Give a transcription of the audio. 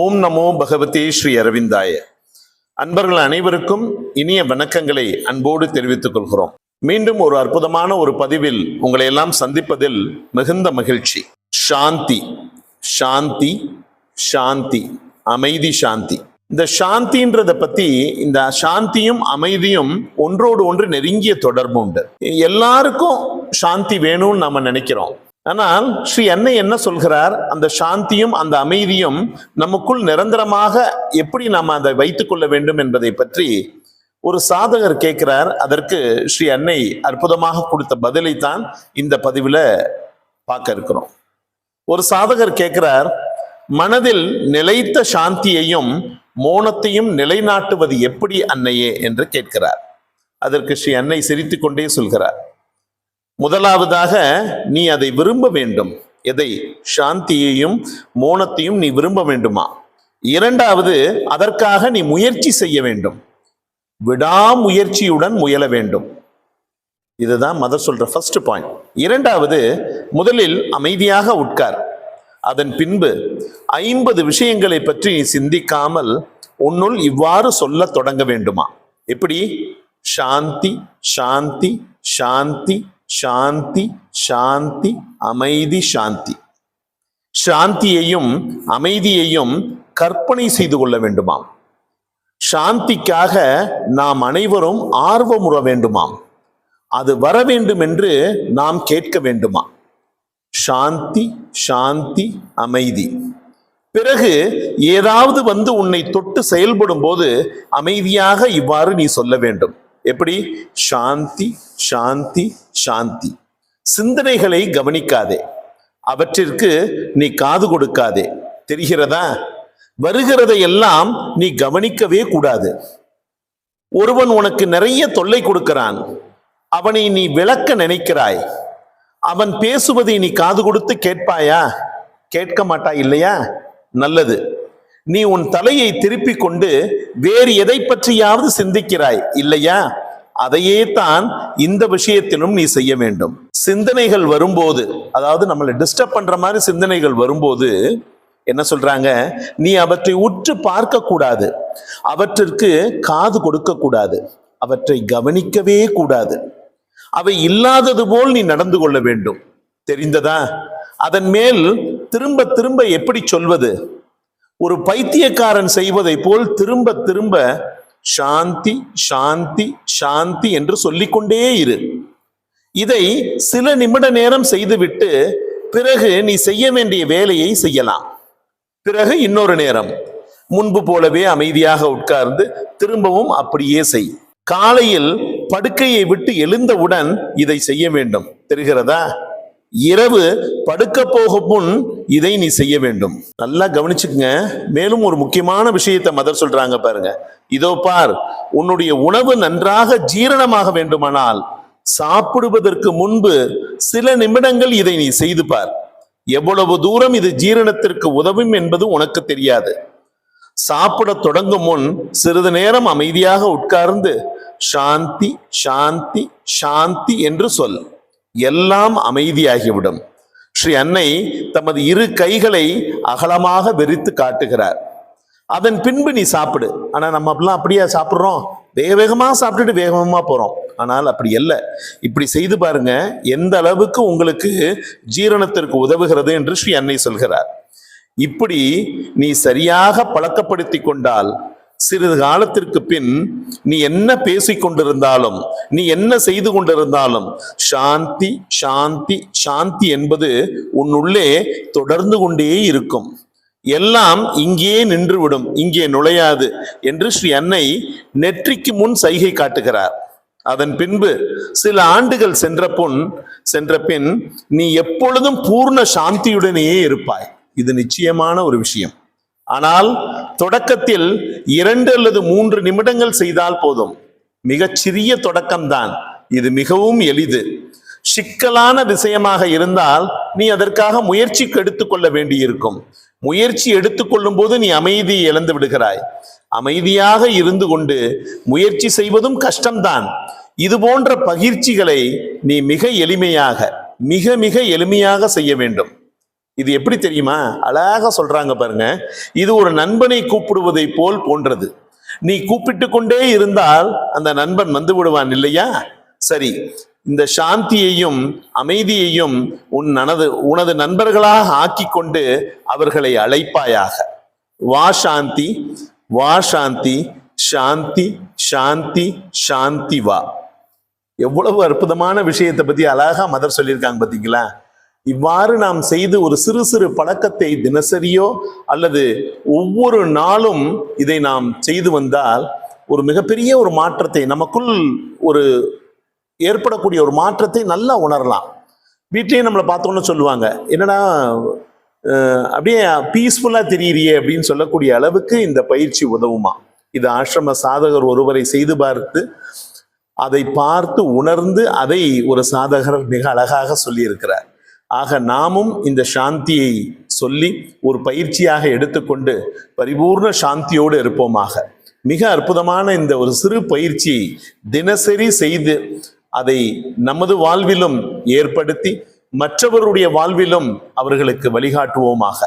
ஓம் நமோ பகவதே ஸ்ரீ அரவிந்தாய. அன்பர்கள் அனைவருக்கும் இனிய வணக்கங்களை அன்போடு தெரிவித்துக் கொள்கிறோம். மீண்டும் ஒரு அற்புதமான ஒரு பதிவில் உங்களை எல்லாம் சந்திப்பதில் மிகுந்த மகிழ்ச்சி. சாந்தி சாந்தி சாந்தி, அமைதி சாந்தி. இந்த சாந்தின்றத பத்தி, இந்த சாந்தியும் அமைதியும் ஒன்றோடு ஒன்று நெருங்கிய தொடர்பு உண்டு. எல்லாருக்கும் சாந்தி வேணும்னு நாம நினைக்கிறோம். ஆனால் ஸ்ரீ அன்னை என்ன சொல்கிறார்? அந்த சாந்தியும் அந்த அமைதியும் நமக்குள் நிரந்தரமாக எப்படி நாம் அதை வைத்துக் கொள்ள வேண்டும் என்பதை பற்றி ஒரு சாதகர் கேட்கிறார். அதற்கு ஸ்ரீ அன்னை அற்புதமாக கொடுத்த பதிலைத்தான் இந்த பதிவில் பார்க்க இருக்கிறோம். ஒரு சாதகர் கேட்கிறார், மனதில் நிலைத்த சாந்தியையும் மோனத்தையும் நிலைநாட்டுவது எப்படி அன்னையே என்று கேட்கிறார். அதற்கு ஸ்ரீ அன்னை சிரித்து கொண்டே சொல்கிறார், முதலாவதாக நீ அதை விரும்ப வேண்டும். எதை? சாந்தியையும் மோனத்தையும் நீ விரும்ப வேண்டுமா? இரண்டாவது, அதற்காக நீ முயற்சி செய்ய வேண்டும். விடாமுயற்சியுடன் முயல வேண்டும். இதுதான் மதர் சொல்ற ஃபர்ஸ்ட் பாயிண்ட். இரண்டாவது, முதலில் அமைதியாக உட்கார். அதன் பின்பு 50 விஷயங்களை பற்றி நீ சிந்திக்காமல் உன்னுள் இவ்வாறு சொல்ல தொடங்க வேண்டுமா? எப்படி? சாந்தி சாந்தி சாந்தி சாந்தி சாந்தி அமைதி சாந்தி. சாந்தியையும் அமைதியையும் கற்பனை செய்து கொள்ள வேண்டுமாம். சாந்திக்காக நாம் அனைவரும் ஆர்வமுற வேண்டுமாம். அது வர வேண்டும் என்று நாம் கேட்க வேண்டுமா? சாந்தி சாந்தி அமைதி. பிறகு ஏதாவது வந்து உன்னை தொட்டு செயல்படும் போது அமைதியாக இவ்வாறு நீ சொல்ல வேண்டும். எப்படி? சாந்தி சாந்தி சாந்தி. சிந்தனைகளை கவனிக்காதே, அவற்றிற்கு நீ காது கொடுக்காதே. தெரிகிறதா? வருகிறதை எல்லாம் நீ கவனிக்கவே கூடாது. ஒருவன் உனக்கு நிறைய தொல்லை கொடுக்கிறான், அவனை நீ விளக்க நினைக்கிறாய். அவன் பேசுவதை நீ காது கொடுத்து கேட்பாயா? கேட்க மாட்டாய் இல்லையா? நல்லது. நீ உன் தலையை திருப்பி கொண்டு வேறு எதை பற்றியாவது சிந்திக்கிறாய் இல்லையா? அதையே தான் இந்த விஷயத்திலும் நீ செய்ய வேண்டும். சிந்தனைகள் வரும்போது, அதாவது நம்மளை டிஸ்டர்ப் பண்ற மாதிரி சிந்தனைகள் வரும்போது என்ன சொல்றாங்க? நீ அவற்றை உற்று பார்க்க கூடாது, அவற்றிற்கு காது கொடுக்க கூடாது, அவற்றை கவனிக்கவே கூடாது. அவை இல்லாதது போல் நீ நடந்து கொள்ள வேண்டும். தெரிந்ததா? அதன் மேல் திரும்ப திரும்ப எப்படி சொல்வது? ஒரு பைத்தியக்காரன் செய்வதை போல் திரும்ப திரும்ப சாந்தி சாந்தி சாந்தி என்று சொல்லிக்கொண்டே இரு. இதை சில நிமிட நேரம் செய்துவிட்டு பிறகு நீ செய்ய வேண்டிய வேலையை செய்யலாம். பிறகு இன்னொரு நேரம் முன்பு போலவே அமைதியாக உட்கார்ந்து திரும்பவும் அப்படியே செய். காலையில் படுக்கையை விட்டு எழுந்தவுடன் இதை செய்ய வேண்டும். தெரிகிறதா? இரவு படுக்க போக முன் இதை நீ செய்ய வேண்டும். நல்லா கவனிச்சுக்குங்க. மேலும் ஒரு முக்கியமான விஷயத்தை மதர் சொல்றாங்க பாருங்க. இதோ பார், உன்னுடைய உணவு நன்றாக ஜீரணமாக வேண்டுமானால் சாப்பிடுவதற்கு முன்பு சில நிமிடங்கள் இதை நீ செய்து பார். எவ்வளவு தூரம் இது ஜீரணத்திற்கு உதவும் என்பது உனக்கு தெரியாது. சாப்பிட தொடங்கும் முன் சிறிது நேரம் அமைதியாக உட்கார்ந்து சாந்தி சாந்தி சாந்தி என்று சொல். எல்லாம் அமைதியாகிவிடும். ஸ்ரீ அன்னை தமது இரு கைகளை அகலமாக விரித்து காட்டுகிறார். அதன் பின்பு நீ சாப்பிடு. ஆனா நம்ம அப்படிலாம் அப்படியே சாப்பிட்றோம், வேக வேகமா சாப்பிட்டுட்டு வேகமா போறோம். ஆனால் அப்படி அல்ல. இப்படி செய்து பாருங்க, எந்த அளவுக்கு உங்களுக்கு ஜீரணத்திற்கு உதவுகிறது என்று ஸ்ரீ அன்னை சொல்கிறார். இப்படி நீ சரியாக பழக்கப்படுத்தி கொண்டால் சிறிது காலத்திற்கு பின் நீ என்ன பேசிக் கொண்டிருந்தாலும், நீ என்ன செய்து கொண்டிருந்தாலும் சாந்தி சாந்தி சாந்தி என்பது உன்னுள்ளே தொடர்ந்து கொண்டே இருக்கும். எல்லாம் இங்கே நின்றுவிடும், இங்கே நுழையாது என்று ஸ்ரீ அன்னை நெற்றிக்கு முன் சைகை காட்டுகிறார். அதன் பின்பு சில ஆண்டுகள் சென்ற பின் நீ எப்பொழுதும் பூர்ண சாந்தியுடனேயே இருப்பாய். இது நிச்சயமான ஒரு விஷயம். ஆனால் தொடக்கத்தில் 2 அல்லது 3 நிமிடங்கள் செய்தால் போதும். மிகச்சிறிய தொடக்கம்தான் இது, மிகவும் எளிது. சிக்கலான விஷயமாக இருந்தால் நீ அதற்காக முயற்சி எடுத்துக்கொள்ள வேண்டியிருக்கும். முயற்சி எடுத்துக்கொள்ளும் போது நீ அமைதியை இழந்து விடுகிறாய். அமைதியாக இருந்து கொண்டு முயற்சி செய்வதும் கஷ்டம்தான். இது போன்ற பயிற்சிகளை நீ மிக எளிமையாக செய்ய வேண்டும். இது எப்படி தெரியுமா? அழகா சொல்றாங்க பாருங்க. இது ஒரு நண்பனை கூப்பிடுவதை போல் போன்றது. நீ கூப்பிட்டு கொண்டே இருந்தால் அந்த நண்பன் வந்து விடுவான் இல்லையா? சரி, இந்த சாந்தியையும் அமைதியையும் உனது நண்பர்களாக ஆக்கி கொண்டு அவர்களை அழைப்பாயாக. வா சாந்தி, வா சாந்தி, சாந்தி சாந்தி சாந்தி வா. எவ்வளவு அற்புதமான விஷயத்தை பத்தி அழகா மதர் சொல்லியிருக்காங்க பாத்தீங்களா? இவ்வாறு நாம் செய்து ஒரு சிறு சிறு பழக்கத்தை தினசரியோ அல்லது ஒவ்வொரு நாளும் இதை நாம் செய்து வந்தால் ஒரு மிகப்பெரிய ஒரு மாற்றத்தை, நமக்குள் ஒரு ஏற்படக்கூடிய ஒரு மாற்றத்தை நல்லா உணரலாம். வீட்லயே நம்மளை பார்த்தோன்னு சொல்லுவாங்க, என்னடா அப்படியே பீஸ்ஃபுல்லா தெரியுறியே அப்படின்னு சொல்லக்கூடிய அளவுக்கு இந்த பயிற்சி உதவுமா. இது ஆசிரம சாதகர் ஒருவரை செய்து பார்த்து அதை பார்த்து உணர்ந்து அதை ஒரு சாதகர் மிக அழகாக சொல்லியிருக்கிறார். ஆக நாமும் இந்த சாந்தியை சொல்லி ஒரு பயிற்சியாக எடுத்துக்கொண்டு பரிபூர்ண சாந்தியோடு இருப்போமாக. மிக அற்புதமான இந்த ஒரு சிறு பயிற்சியை தினசரி செய்து அதை நமது வாழ்விலும் ஏற்படுத்தி மற்றவருடைய வாழ்விலும் அவர்களுக்கு வழிகாட்டுவோமாக.